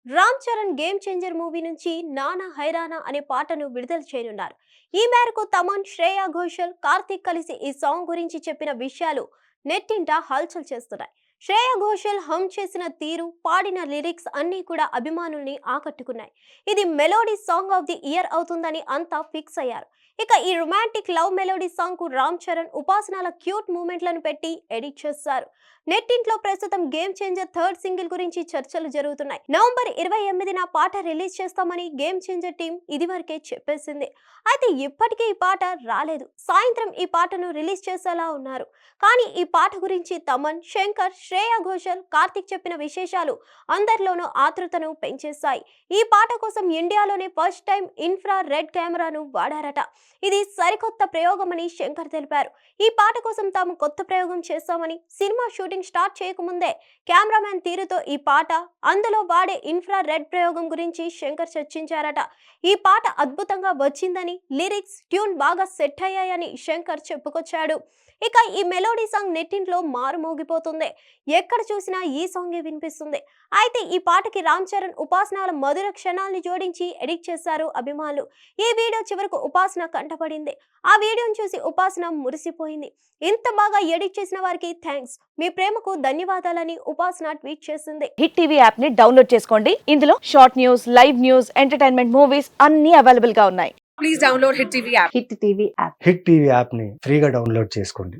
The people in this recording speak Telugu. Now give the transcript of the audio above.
Ram Charan game changer movie నుంచి నానా హైరానా అనే పాటను విడుదల చేయనున్నారు. ఈ మేరకు తమన్, శ్రేయా ఘోషల్, కార్తీక్ కలిసి ఈ సాంగ్ గురించి చెప్పిన విషయాలు నెట్టింట హల్చల్ చేస్తున్నాయి. శ్రేయా ఘోషల్ హమ్ చేసిన తీరు, పాడిన లిరిక్స్ అన్నీ కూడా అభిమానుల్ని ఆకట్టుకున్నాయి. ఇది melody song of the year అవుతుందని అంతా ఫిక్స్ అయ్యారు. ఇక ఈ రొమాంటిక్ లవ్ మెలోడీ సాంగ్ కు రామ్ చరణ్ ఉపాసనాల క్యూట్ మూమెంట్లను పెట్టి ఎడిట్ చేశారు. నెట్టింట్లో ప్రస్తుతం గేమ్ చేంజర్ థర్డ్ సింగిల్ గురించి చర్చలు జరుగుతున్నాయి. నవంబర్ 28న పాట రిలీజ్ చేస్తామని గేమ్ చేంజర్ టీం ఇదివరకే చెప్పేసింది. అయితే ఇప్పటికీ ఈ పాట రాలేదు. సాయంత్రం ఈ పాటను రిలీజ్ చేసేలా ఉన్నారు. కానీ ఈ పాట గురించి తమన్, శంకర్, శ్రేయా ఘోషల్, కార్తిక్ చెప్పిన విశేషాలు అందరిలోనూ ఆతృతను పెంచేశాయి. ఈ పాట కోసం ఇండియాలోనే ఫస్ట్ టైం ఇన్ఫ్రా రెడ్ కెమెరాను వాడారట. ఇది సరికొత్త ప్రయోగమని శంకర్ తెలిపారు. ఈ పాట కోసం తాము కొత్త ప్రయోగం చేస్తామని, సినిమా షూటింగ్ స్టార్ట్ చేయకముందే కెమెరామెన్ తీరుతో ఈ పాట, అందులో వాడే ఇన్ఫ్రా రెడ్ ప్రయోగం గురించి శంకర్ చర్చించారట. ఈ పాట అద్భుతంగా వచ్చిందని, లిరిక్స్, ట్యూన్ బాగా సెట్ అయ్యాయని శంకర్ చెప్పుకొచ్చాడు. ఇక ఈ మెలోడీ సాంగ్ నెట్టింట్లో మారుమోగిపోతుంది. ఎక్కడ చూసినా ఈ సాంగే వినిపిస్తుంది. అయితే ఈ పాటకి రామ్ చరణ్ ఉపాసనాల మధుర క్షణాల్ని జోడించి ఎడిట్ చేశారు అభిమానులు. ఈ వీడియో చివరకు ఉపాసన కంటపడింది. ఆ వీడియోను చూసి ఉపాసన మురిసిపోయింది. ఇంత బాగా ఎడిట్ చేసిన వారికి థ్యాంక్స్, మీ ప్రేమకు ధన్యవాదాలని ఉపాసన ట్వీట్ చేసింది. హిట్ టీవీ యాప్ ని డౌన్లోడ్ చేసుకోండి. ఇందులో short news, live news, entertainment movies అన్ని అవైలబుల్ గా ఉన్నాయి. Please download Hit TV app. Hit TV app. Hit TV యాప్ని ఫ్రీగా డౌన్లోడ్ చేసుకోండి.